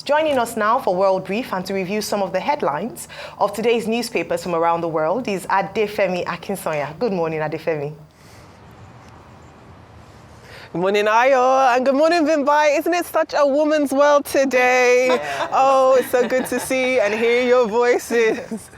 Joining us now for World Brief and to review some of the headlines of today's newspapers from around the world is Adefemi Akinsanya. Good morning, Adefemi. Good morning, Ayo, and good morning, Vimbai. Isn't it such a woman's world today? Yeah. Oh, it's so good to see and hear your voices.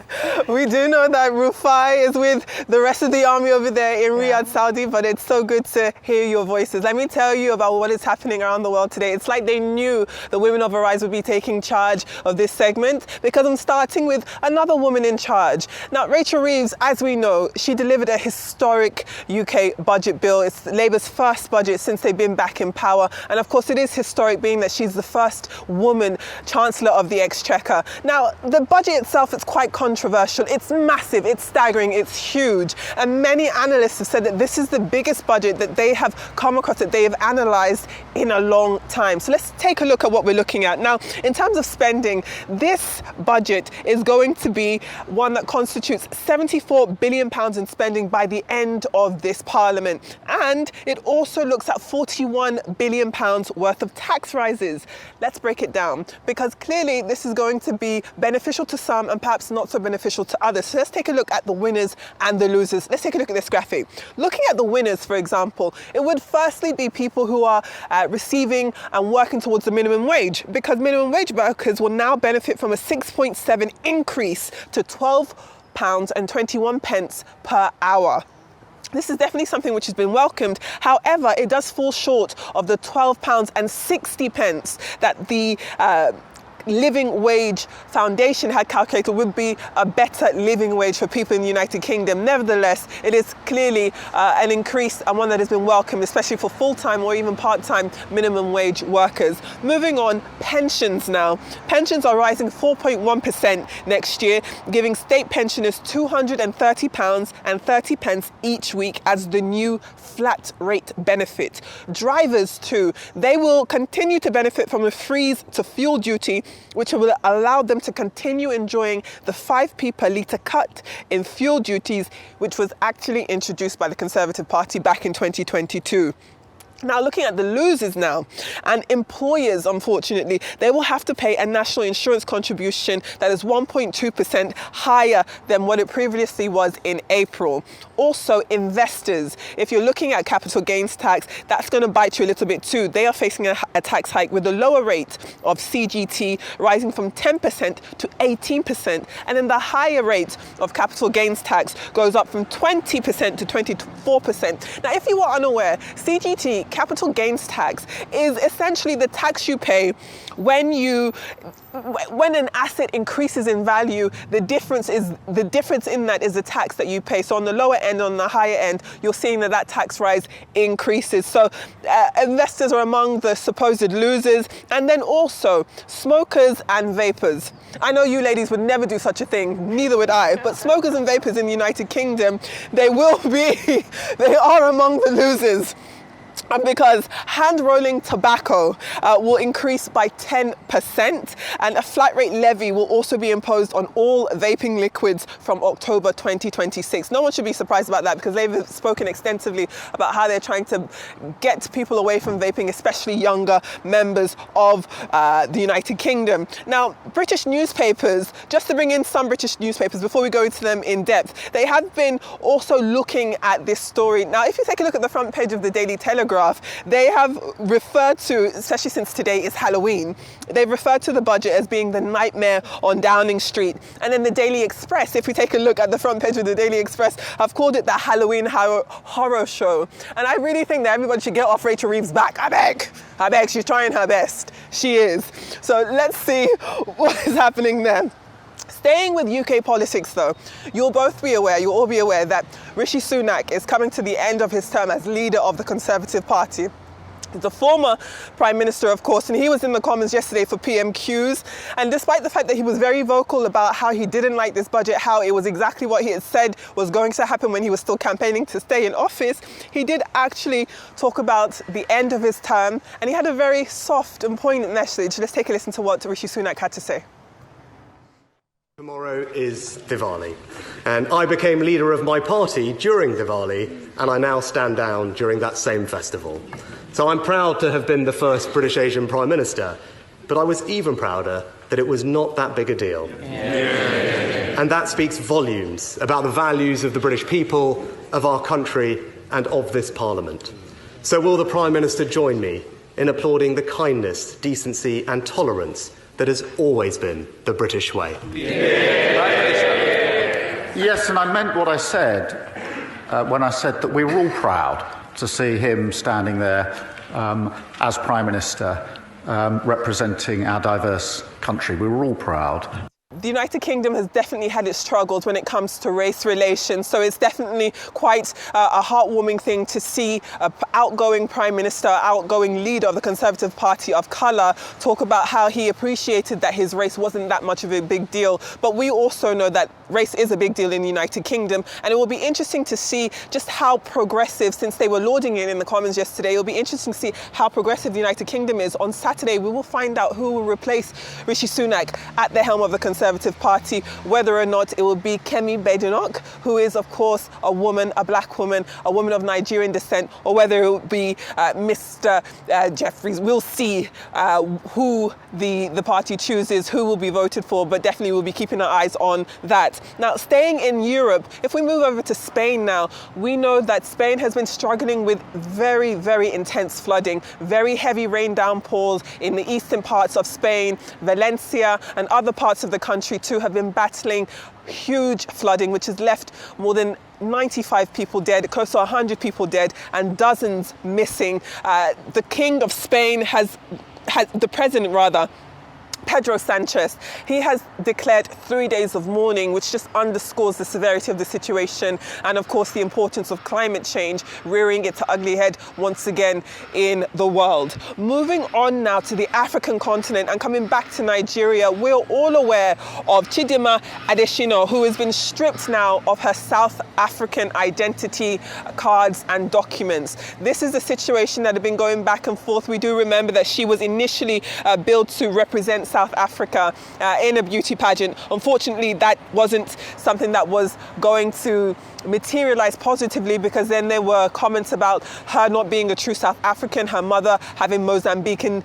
We do know that Rufai is with the rest of the army over there in Riyadh, Saudi, but it's so good to hear your voices. Let me tell you about what is happening around the world today. It's like they knew the women of Arise would be taking charge of this segment, because I'm starting with another woman in charge. Now, Rachel Reeves, as we know, she delivered a historic UK budget bill. It's Labour's first budget since they've been back in power. And of course, it is historic, being that she's the first woman Chancellor of the Exchequer. Now, the budget itself is quite controversial. It's massive, it's staggering, it's huge. And many analysts have said that this is the biggest budget that they have come across, that they have analysed in a long time. So let's take a look at what we're looking at. Now, in terms of spending, this budget is going to be one that constitutes £74 billion in spending by the end of this Parliament. And it also looks at £41 billion worth of tax rises. Let's break it down, because clearly this is going to be beneficial to some and perhaps not so beneficial to others. So let's take a look at the winners and the losers. Let's take a look at this graphic. Looking at the winners, for example, it would firstly be people who are receiving and working towards the minimum wage, because minimum wage workers will now benefit from a 6.7 increase to £12.21 per hour. This is definitely something which has been welcomed. However, it does fall short of the £12.60 that the Living Wage Foundation had calculated would be a better living wage for people in the United Kingdom. Nevertheless, it is clearly an increase, and one that has been welcomed, especially for full-time or even part-time minimum wage workers. Moving on, pensions now. Pensions are rising 4.1% next year, giving state pensioners £230.30 each week as the new flat rate benefit. Drivers too, they will continue to benefit from a freeze to fuel duty, which will allow them to continue enjoying the 5p per litre cut in fuel duties, which was actually introduced by the Conservative Party back in 2022. Now, looking at the losers now, and employers, unfortunately, they will have to pay a national insurance contribution that is 1.2% higher than what it previously was in April. Also, investors, if you're looking at capital gains tax, that's going to bite you a little bit too. They are facing a tax hike with a lower rate of CGT rising from 10% to 18%, and then the higher rate of capital gains tax goes up from 20% to 24%. Now, if you are unaware, CGT, capital gains tax, is essentially the tax you pay when an asset increases in value. The difference in that is the tax that you pay. So on the lower end, on the higher end, you're seeing that tax rise increases. So investors are among the supposed losers. And then also smokers and vapors. I know you ladies would never do such a thing, neither would I, but smokers and vapors in the United Kingdom, they are among the losers. Because hand-rolling tobacco will increase by 10%, and a flat rate levy will also be imposed on all vaping liquids from October 2026. No one should be surprised about that, because they've spoken extensively about how they're trying to get people away from vaping, especially younger members of the United Kingdom. Now, British newspapers, just to bring in some British newspapers before we go into them in depth, they have been also looking at this story. Now, if you take a look at the front page of the Daily Telegraph, they have referred to, especially since today is Halloween, they've referred to the budget as being the nightmare on Downing Street. And then the Daily Express, if we take a look at the front page of the Daily Express, have called it the Halloween horror show. And I really think that everybody should get off Rachel Reeves' back. I beg, she's trying her best. She is. So let's see what is happening there. Staying with UK politics though, you'll all be aware that Rishi Sunak is coming to the end of his term as leader of the Conservative Party. The former Prime Minister, of course, and he was in the Commons yesterday for PMQs. And despite the fact that he was very vocal about how he didn't like this budget, how it was exactly what he had said was going to happen when he was still campaigning to stay in office, he did actually talk about the end of his term, and he had a very soft and poignant message. Let's take a listen to what Rishi Sunak had to say. Tomorrow is Diwali, and I became leader of my party during Diwali, and I now stand down during that same festival. So I'm proud to have been the first British Asian Prime Minister, but I was even prouder that it was not that big a deal. And that speaks volumes about the values of the British people, of our country, and of this Parliament. So will the Prime Minister join me in applauding the kindness, decency and tolerance that has always been the British way? Yes, and I meant what I said when I said that we were all proud to see him standing there as Prime Minister representing our diverse country. We were all proud. The United Kingdom has definitely had its struggles when it comes to race relations, so it's definitely quite a heartwarming thing to see an outgoing Prime Minister, outgoing leader of the Conservative Party of colour talk about how he appreciated that his race wasn't that much of a big deal. But we also know that race is a big deal in the United Kingdom, and it will be interesting to see just how progressive, since they were lauding it in the Commons yesterday, it will be interesting to see how progressive the United Kingdom is. On Saturday, we will find out who will replace Rishi Sunak at the helm of the Conservative Party, whether or not it will be Kemi Badenoch, who is, of course, a woman, a black woman, a woman of Nigerian descent, or whether it will be Mr. Jeffries. We'll see who the party chooses, who will be voted for, but definitely we'll be keeping our eyes on that. Now, staying in Europe, if we move over to Spain now, we know that Spain has been struggling with very, very intense flooding, very heavy rain downpours in the eastern parts of Spain. Valencia and other parts of the country too have been battling huge flooding, which has left more than 95 people dead, close to 100 people dead, and dozens missing. The King of Spain the president rather, Pedro Sanchez, he has declared 3 days of mourning, which just underscores the severity of the situation and, of course, the importance of climate change rearing its ugly head once again in the world. Moving on now to the African continent and coming back to Nigeria, we're all aware of Chidinma Adetshina, who has been stripped now of her South African identity cards and documents. This is a situation that had been going back and forth. We do remember that she was initially billed to represent South Africa in a beauty pageant. Unfortunately, that wasn't something that was going to materialize positively, because then there were comments about her not being a true South African, her mother having Mozambican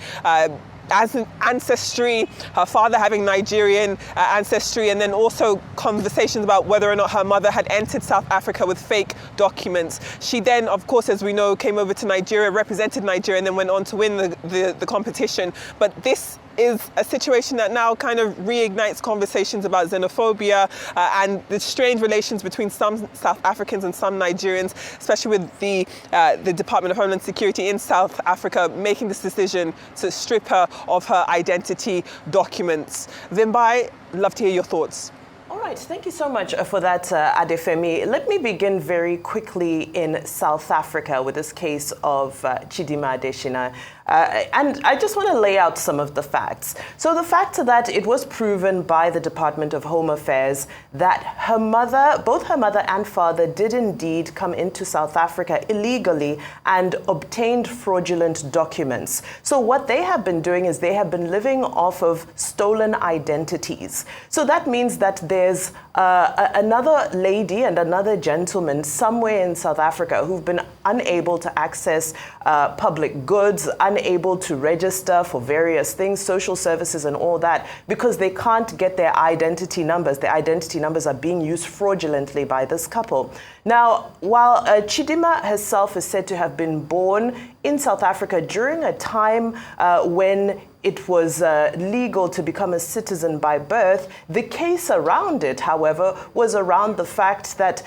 as an ancestry, her father having Nigerian ancestry, and then also conversations about whether or not her mother had entered South Africa with fake documents. She then, of course, as we know, came over to Nigeria, represented Nigeria, and then went on to win the competition. But this is a situation that now kind of reignites conversations about xenophobia and the strained relations between some South Africans and some Nigerians, especially with the Department of Homeland Security in South Africa making this decision to strip her of her identity documents. Vimbai, love to hear your thoughts. All right, thank you so much for that, Adefemi. Let me begin very quickly in South Africa with this case of Chidinma Adetshina. And I just want to lay out some of the facts. So the fact that it was proven by the Department of Home Affairs that her mother, both her mother and father, did indeed come into South Africa illegally and obtained fraudulent documents. So what they have been doing is they have been living off of stolen identities. So that means that there's another lady and another gentleman somewhere in South Africa who've been unable to access public goods, unable to register for various things, social services and all that, because they can't get their identity numbers. Their identity numbers are being used fraudulently by this couple. Now, while Chidinma herself is said to have been born in South Africa during a time when it was legal to become a citizen by birth, the case around it, however, was around the fact that,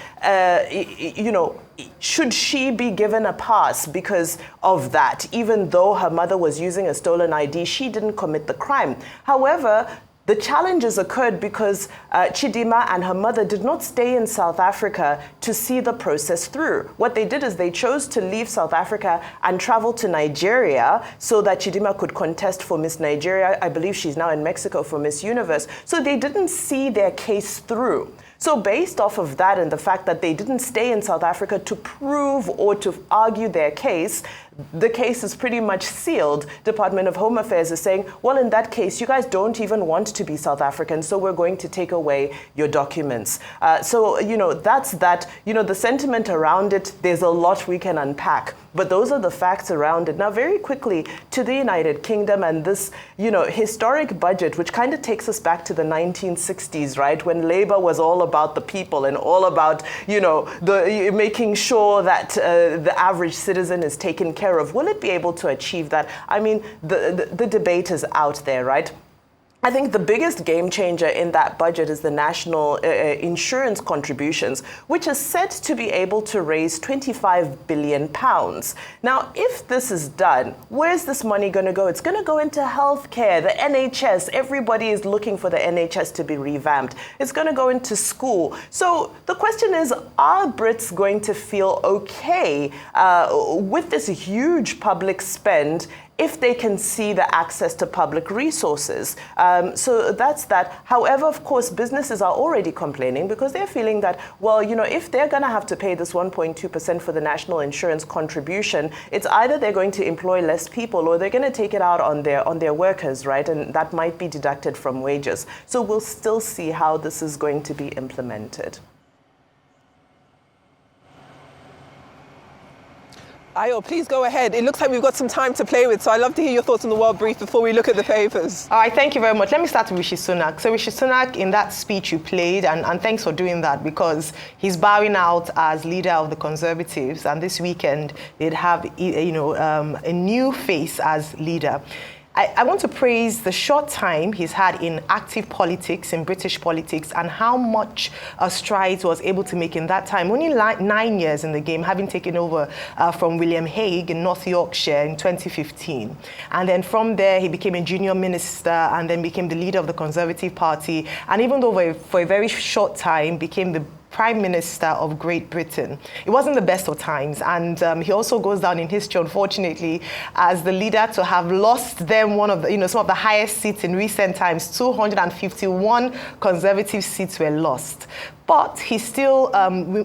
should she be given a pass because of that? Even though her mother was using a stolen ID, she didn't commit the crime. However, the challenges occurred because Chidinma and her mother did not stay in South Africa to see the process through. What they did is they chose to leave South Africa and travel to Nigeria so that Chidinma could contest for Miss Nigeria. I believe she's now in Mexico for Miss Universe. So they didn't see their case through. So based off of that and the fact that they didn't stay in South Africa to prove or to argue their case, the case is pretty much sealed. Department of Home Affairs is saying, well, in that case, you guys don't even want to be South African, so we're going to take away your documents. So, that's that. The sentiment around it, there's a lot we can unpack. But those are the facts around it. Now, very quickly, to the United Kingdom and this, historic budget, which kind of takes us back to the 1960s, right? When Labour was all about the people and all about, making sure that the average citizen is taken care of. Will it be able to achieve that? I mean, the debate is out there, right? I think the biggest game changer in that budget is the national insurance contributions, which is set to be able to raise £25 billion. Now, if this is done, where's this money going to go? It's going to go into healthcare, the NHS. Everybody is looking for the NHS to be revamped. It's going to go into school. So the question is, are Brits going to feel okay with this huge public spend if they can see the access to public resources? So that's that. However, of course, businesses are already complaining because they're feeling that, well, if they're going to have to pay this 1.2% for the national insurance contribution, it's either they're going to employ less people or they're going to take it out on their workers, right? And that might be deducted from wages. So we'll still see how this is going to be implemented. Ayo, please go ahead. It looks like we've got some time to play with, so I'd love to hear your thoughts on the World Brief before we look at the papers. All right, thank you very much. Let me start with Rishi Sunak. So Rishi Sunak, in that speech you played, and thanks for doing that, because he's bowing out as leader of the Conservatives, and this weekend they'd have a new face as leader. I want to praise the short time he's had in active politics, in British politics, and how much strides was able to make in that time. Only 9 years in the game, having taken over from William Hague in North Yorkshire in 2015. And then from there, he became a junior minister and then became the leader of the Conservative Party. And even though for a very short time, became the Prime Minister of Great Britain. It wasn't the best of times, and he also goes down in history, unfortunately, as the leader to have lost them some of the highest seats in recent times. 251 Conservative seats were lost. But he still,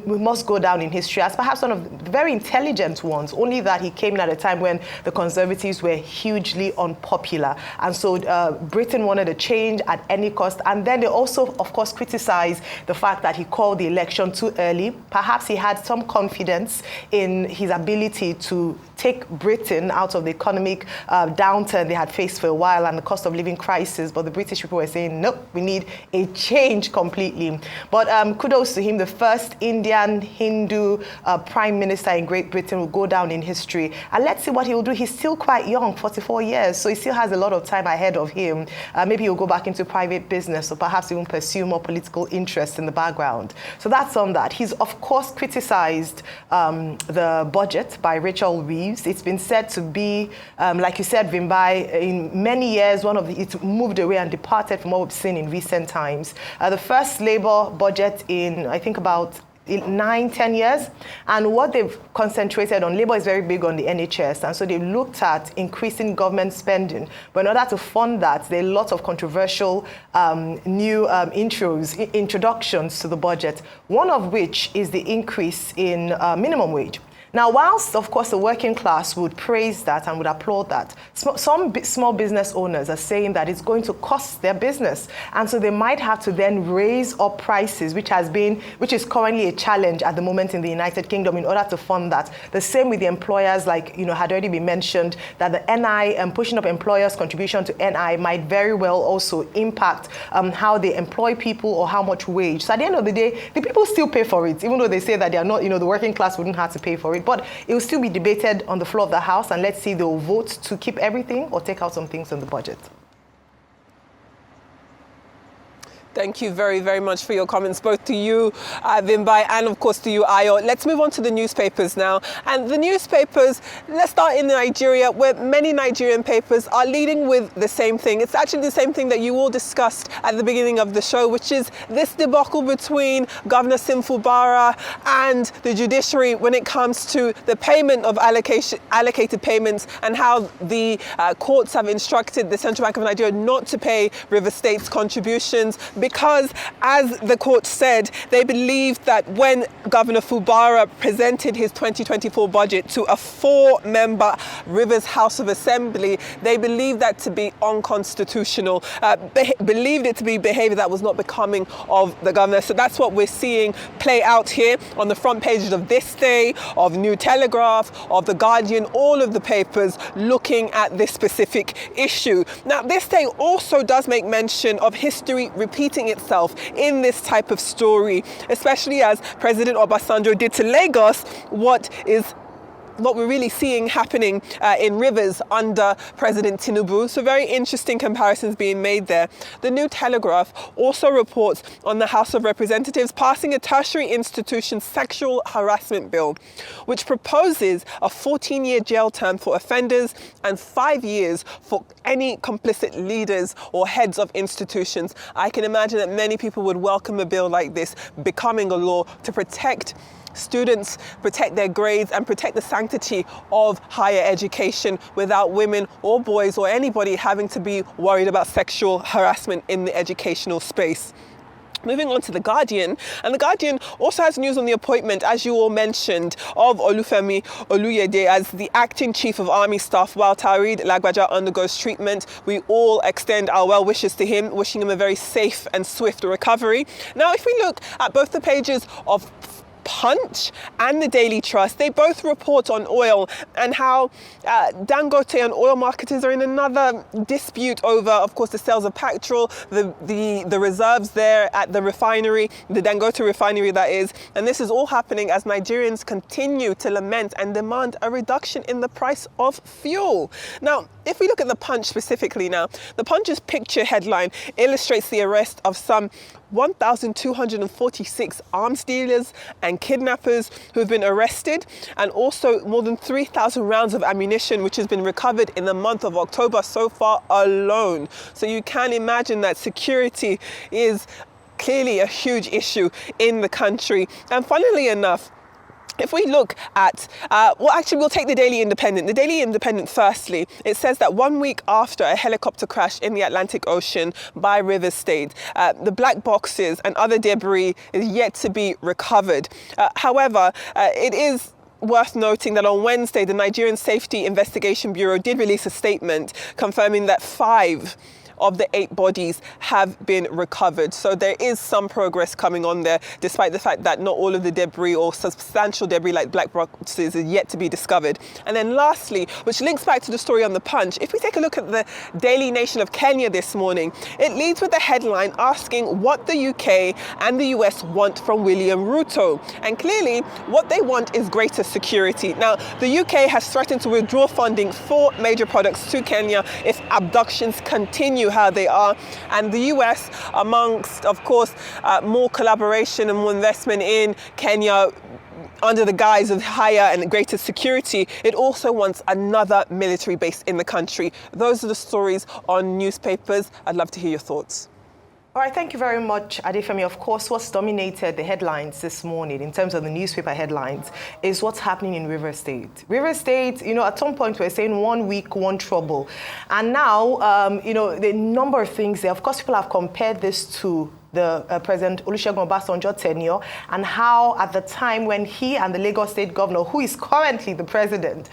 we must go down in history as perhaps one of the very intelligent ones, only that he came in at a time when the Conservatives were hugely unpopular. And so Britain wanted a change at any cost. And then they also, of course, criticized the fact that he called the election too early. Perhaps he had some confidence in his ability to take Britain out of the economic downturn they had faced for a while and the cost of living crisis. But the British people were saying, nope, we need a change completely. But kudos to him, the first Indian Hindu Prime Minister in Great Britain will go down in history. And let's see what he'll do. He's still quite young, 44 years, so he still has a lot of time ahead of him. Maybe he'll go back into private business or perhaps even pursue more political interests in the background. So that's on that. He's, of course, criticized the budget by Rachel Reeves. It's been said to be, like you said, Vimbai, in many years, it's moved away and departed from what we've seen in recent times. The first Labour budget in, I think, about 9-10 years, and what they've concentrated on, Labour is very big on the NHS, and so they looked at increasing government spending. But in order to fund that, there are lots of controversial new introductions to the budget, one of which is the increase in minimum wage. Now, whilst, of course, the working class would praise that and would applaud that, some small business owners are saying that it's going to cost their business. And so they might have to then raise up prices, which is currently a challenge at the moment in the United Kingdom in order to fund that. The same with the employers, like, had already been mentioned, that the NI and pushing up employers' contribution to NI might very well also impact how they employ people or how much wage. So at the end of the day, the people still pay for it, even though they say that they are not, the working class wouldn't have to pay for it. But it will still be debated on the floor of the House, and let's see, they'll vote to keep everything or take out some things on the budget. Thank you very, very much for your comments, both to you, Vimbai, and of course to you, Ayo. Let's move on to the newspapers now. And the newspapers, let's start in Nigeria, where many Nigerian papers are leading with the same thing. It's actually the same thing that you all discussed at the beginning of the show, which is this debacle between Governor Simfubara and the judiciary when it comes to the payment of allocated payments, and how the courts have instructed the Central Bank of Nigeria not to pay River State's contributions because, as the court said, they believed that when Governor Fubara presented his 2024 budget to a 4-member Rivers House of Assembly, they believed that to be unconstitutional, believed it to be behavior that was not becoming of the governor. So that's what we're seeing play out here on the front pages of This Day, of New Telegraph, of The Guardian, all of the papers looking at this specific issue. Now, This Day also does make mention of history repeating itself in this type of story, especially as President Obasanjo did to Lagos what we're really seeing happening in Rivers under President Tinubu. So very interesting comparisons being made there. The New Telegraph also reports on the House of Representatives passing a tertiary institution sexual harassment bill, which proposes a 14-year jail term for offenders and 5 years for any complicit leaders or heads of institutions. I can imagine that many people would welcome a bill like this becoming a law to protect students, protect their grades, and protect the sanctity of higher education without women or boys or anybody having to be worried about sexual harassment in the educational space. Moving on to The Guardian, and The Guardian also has news on the appointment, as you all mentioned, of Olufemi Oluyede as the acting chief of army staff while Taoreed Lagbaja undergoes treatment. We all extend our well wishes to him, wishing him a very safe and swift recovery. Now, if we look at both the pages of Punch and the Daily Trust, they both report on oil and how Dangote and oil marketers are in another dispute over, of course, the sales of petrol, the reserves there at the refinery, the Dangote refinery that is. And this is all happening as Nigerians continue to lament and demand a reduction in the price of fuel. Now, if we look at the Punch specifically now, the Punch's picture headline illustrates the arrest of some 1,246 arms dealers and kidnappers who have been arrested, and also more than 3,000 rounds of ammunition which has been recovered in the month of October so far alone. So you can imagine that security is clearly a huge issue in the country. And funnily enough, if we look at, we'll take the Daily Independent. The Daily Independent, firstly, it says that 1 week after a helicopter crash in the Atlantic Ocean by Rivers State, the black boxes and other debris is yet to be recovered. However, it is worth noting that on Wednesday, the Nigerian Safety Investigation Bureau did release a statement confirming that 5 of the 8 bodies have been recovered. So there is some progress coming on there, despite the fact that not all of the debris or substantial debris like black boxes is yet to be discovered. And then lastly, which links back to the story on the Punch, if we take a look at the Daily Nation of Kenya this morning, it leads with a headline asking what the UK and the US want from William Ruto. And clearly, what they want is greater security. Now, the UK has threatened to withdraw funding for major products to Kenya if abductions continue how they are, and the US, amongst, of course, more collaboration and more investment in Kenya under the guise of higher and greater security, it also wants another military base in the country. Those are the stories on newspapers. I'd love to hear your thoughts. All right, thank you very much, Adefemi. Of course, what's dominated the headlines this morning in terms of the newspaper headlines is what's happening in Rivers State. Rivers State, at some point we're saying 1 week, one trouble. And now, the number of things there, of course, people have compared this to the President Olusegun Obasanjo tenure, and how at the time when he and the Lagos State Governor, who is currently the president,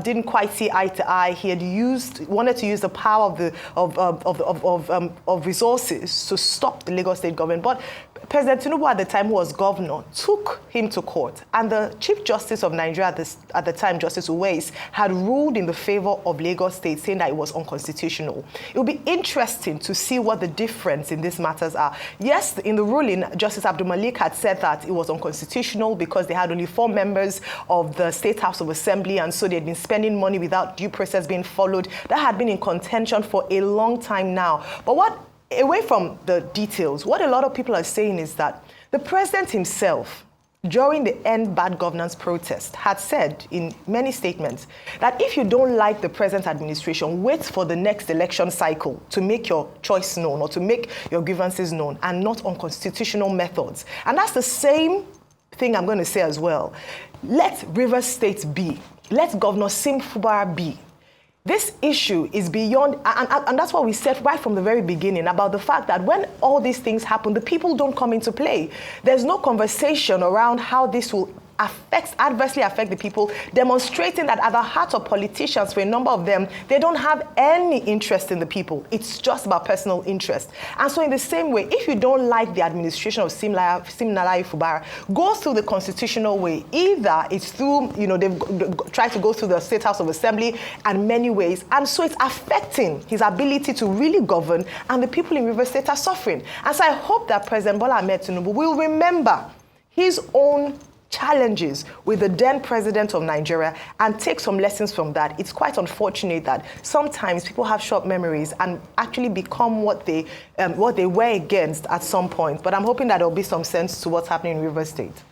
didn't quite see eye to eye, he had wanted to use the power of resources to stop the Lagos State government. But President Tinubu at the time, who was governor, took him to court, and the Chief Justice of Nigeria at the time, Justice Uwais, had ruled in the favor of Lagos State, saying that it was unconstitutional. It will be interesting to see what the difference in these matters are. Yes, in the ruling, Justice Abdul Malik had said that it was unconstitutional because they had only 4 members of the State House of Assembly, and so they had been spending money without due process being followed. That had been in contention for a long time now. But away from the details, what a lot of people are saying is that the president himself, during the End Bad Governance protest, had said in many statements that if you don't like the present administration, wait for the next election cycle to make your choice known or to make your grievances known, and not on constitutional methods. And that's the same thing I'm going to say as well. Let Rivers State be. Let Governor Sim Fubara be. This issue is beyond, and that's what we said right from the very beginning about the fact that when all these things happen, the people don't come into play. There's no conversation around how this will adversely affect the people, demonstrating that at the heart of politicians, for a number of them, they don't have any interest in the people. It's just about personal interest. And so in the same way, if you don't like the administration of Siminalayi Fubara, go through the constitutional way. Either it's through, they've tried to go through the State House of Assembly and many ways. And so it's affecting his ability to really govern, and the people in Rivers State are suffering. And so I hope that President Bola Ahmed Tinubu will remember his own challenges with the then president of Nigeria and take some lessons from that. It's quite unfortunate that sometimes people have short memories and actually become what they were against at some point. But I'm hoping that there'll be some sense to what's happening in Rivers State.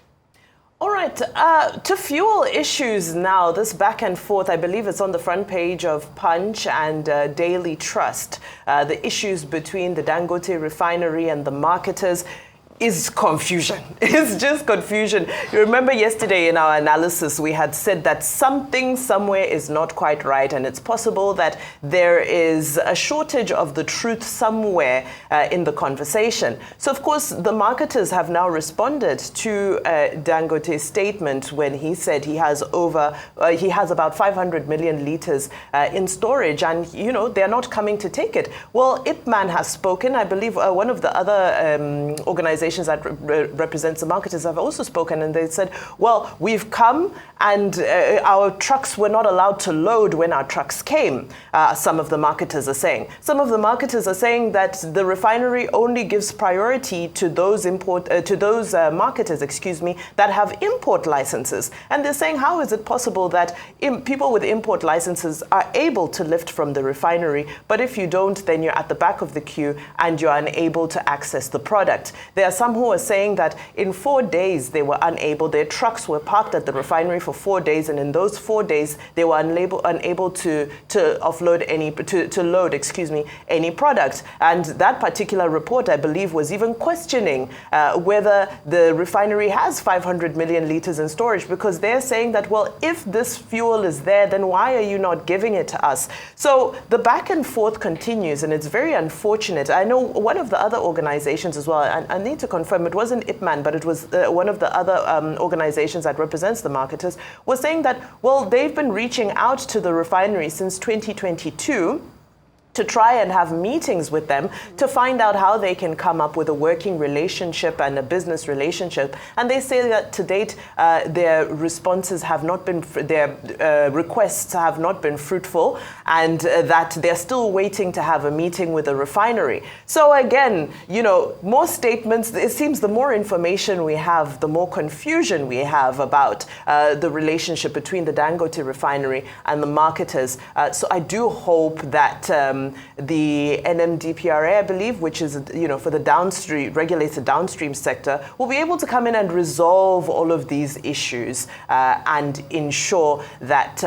All right, to fuel issues now, this back and forth, I believe it's on the front page of Punch and Daily Trust, the issues between the Dangote refinery and the marketers. Is confusion. It's just confusion. You remember yesterday in our analysis, we had said that something somewhere is not quite right, and it's possible that there is a shortage of the truth somewhere in the conversation. So, of course, the marketers have now responded to Dangote's statement when he said he has about 500 million liters in storage, and, they're not coming to take it. Well, Ipman has spoken. I believe one of the other organizations that represents the marketers have also spoken, and they said, well, we've come and our trucks were not allowed to load when our trucks came, some of the marketers are saying. Some of the marketers are saying that the refinery only gives priority to those marketers, that have import licenses. And they're saying, how is it possible that people with import licenses are able to lift from the refinery, but if you don't, then you're at the back of the queue and you're unable to access the product? There are some who are saying that in 4 days they were unable, their trucks were parked at the refinery for 4 days, and in those 4 days they were unable to offload load any product. And that particular report, I believe, was even questioning whether the refinery has 500 million liters in storage, because they're saying that, well, if this fuel is there, then why are you not giving it to us? So the back and forth continues, and it's very unfortunate. I know one of the other organizations as well, and I need to confirm, it wasn't Ipman, but it was one of the other organizations that represents the marketers, was saying that, well, they've been reaching out to the refinery since 2022 to try and have meetings with them to find out how they can come up with a working relationship and a business relationship. And they say that to date, their responses have not been, their requests have not been fruitful, and that they're still waiting to have a meeting with the refinery. So again, more statements. It seems the more information we have, the more confusion we have about the relationship between the Dangote refinery and the marketers. So I do hope that the NMDPRA, I believe, which is, for the regulated downstream sector, will be able to come in and resolve all of these issues and ensure that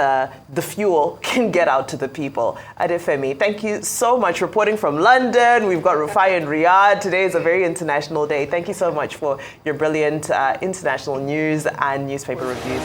the fuel can get out to the people. Adefemi, thank you so much. Reporting from London, we've got Rufai and Riyadh. Today is a very international day. Thank you so much for your brilliant international news and newspaper reviews.